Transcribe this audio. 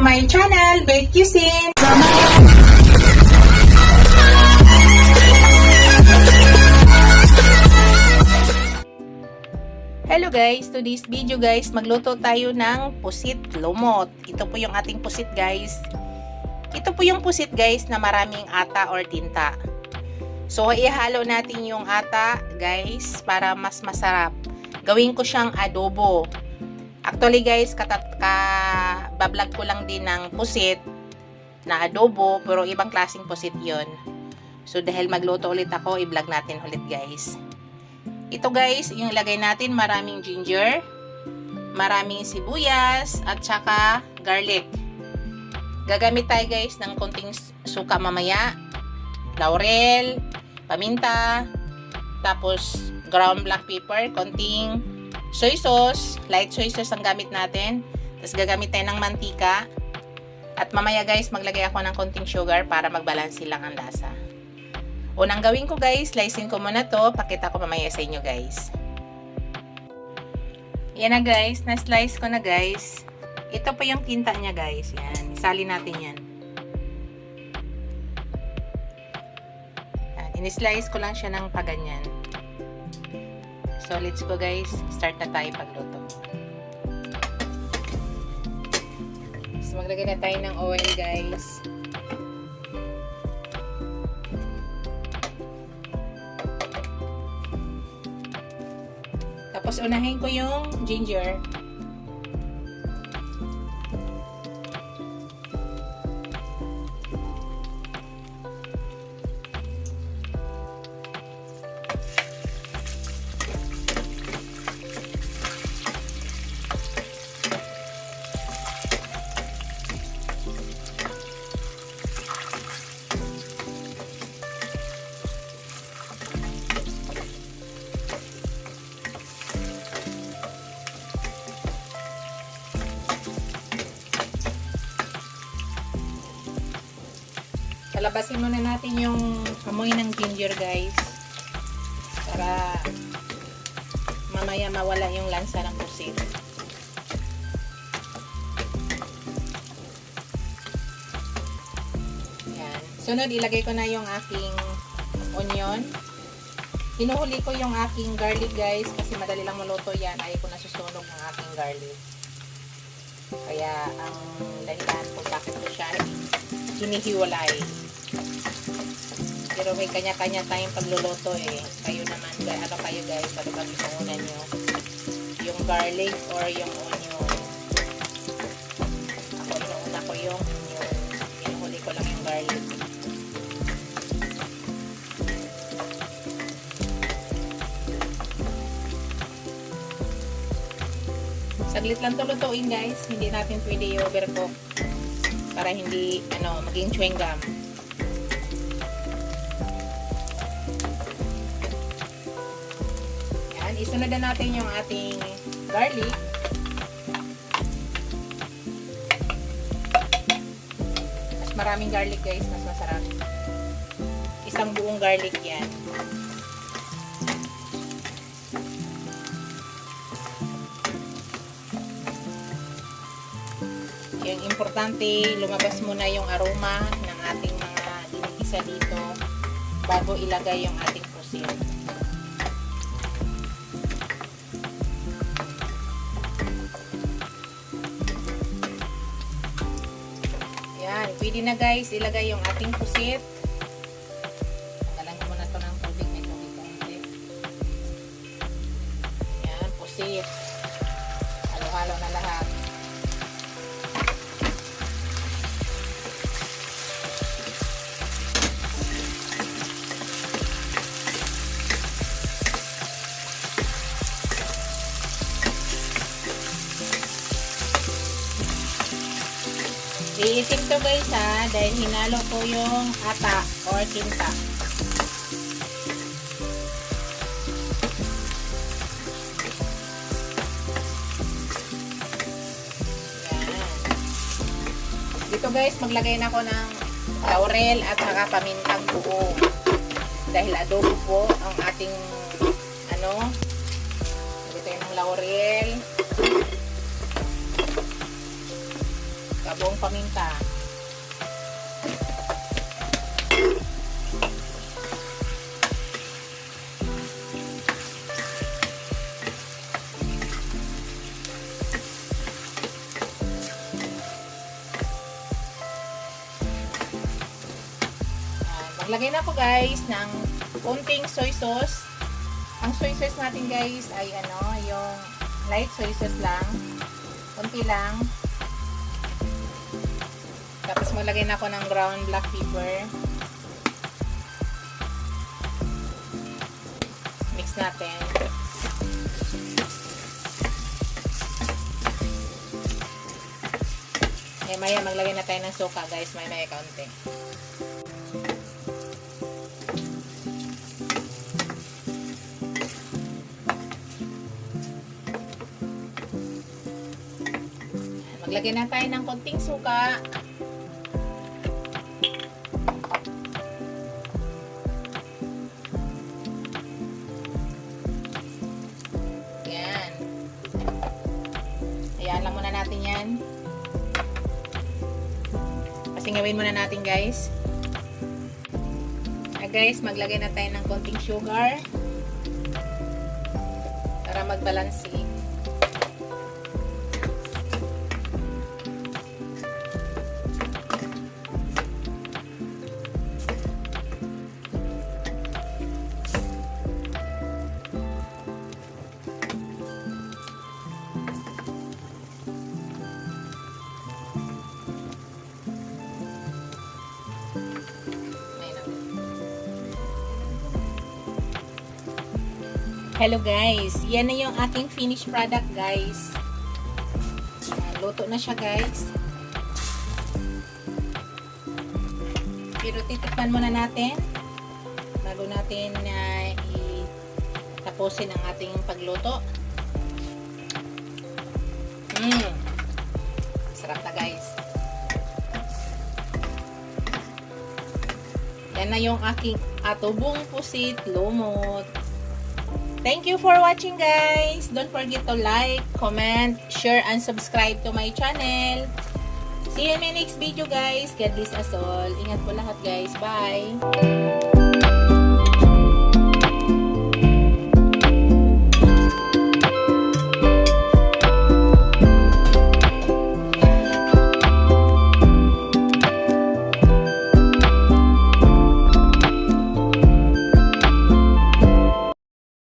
my channel, Bake Cuisine! Hello guys, to this video guys, magluto tayo ng pusit lumot. Ito po yung ating pusit guys. Ito po yung pusit guys na maraming ata or tinta. So ihalo natin yung ata guys para mas masarap. Gawin ko siyang adobo. Actually guys, bablog ko lang din ng pusit na adobo, pero ibang klaseng pusit yon. So dahil magluto ulit ako, i-vlog natin ulit guys. Ito guys, yung ilagay natin maraming ginger, maraming sibuyas, at saka garlic. Gagamit tayo guys ng konting suka mamaya, laurel, paminta, tapos ground black pepper, konting soy sauce, light soy sauce ang gamit natin. Tapos gagamit tayo ng mantika. At mamaya guys, maglagay ako ng konting sugar para magbalanse lang ang lasa. Unang gawin ko guys, slicein ko muna to. Pakita ko mamaya sa inyo guys. Yan na guys, na-slice ko na guys. Ito po yung tinta niya guys. Yan, isali natin yan. In-slice ko lang siya ng paganyan. So let's go guys, start na tayo pagluto. So maglagay na tayo ng oil guys. Tapos unahin ko yung ginger. Labasin muna natin yung amoy ng ginger guys para mamaya mawala yung lansa ng pusit. Yan. Sunod ilagay ko na yung aking onion. Hinuhuli ko yung aking garlic guys kasi madali lang maluto yan. Ayaw ko na susunog ng aking garlic. Kaya ang dahilan kung bakit ko siya hinihiwalay. Pero may kanya-kanya tayong pagluluto eh. Kayo naman, ano kayo guys, ano ba inuuna nyo? Yung garlic or yung onion? Ako inuuna ko yung onion. Inuhuli ko lang yung garlic. Saglit lang to lutuin guys. Hindi natin pwede i-overcook para hindi maging chewing gum. Isunod na natin yung ating garlic. Mas maraming garlic guys, mas masarap. Isang buong garlic yan. Yung importante, lumabas muna yung aroma ng ating mga ginigisa dito bago ilagay yung ating pusit. Pwede na guys, ilagay yung ating pusit. Tanggalan ko muna ito ng tubig. May tubig konti. Yan, pusit. Halo-halo na lahat. Iitim to guys ha, dahil hinalo ko yung ata or tinta. Yan. Dito guys, maglagay na ako ng laurel at saka pamintang buo. Dahil adobo po ang ating dito yung laurel. Buong Maglagay na ako guys ng konting soy sauce. Ang soy sauce natin guys ay yung light soy sauce lang. Konti lang. Tapos maglagay na ako ng ground black pepper. Mix natin. Maya maglagay na tayo ng suka guys, maya kaunti. Maglagay na tayo ng konting suka. Yan. Hayaan lang muna natin yan. Pasingawin muna natin guys. Guys, maglagay na tayo ng konting sugar para magbalansi. Hello guys, yan na yung aking finished product guys. Luto na siya guys. Pero titikman muna natin bago natin tapusin ang ating pagluto. Sarap na guys. Yan na yung aking atubong pusit lumot. Thank you for watching guys. Don't forget to like, comment, share, and subscribe to my channel. See you in my next video guys. God bless us all. Ingat po lahat guys. Bye!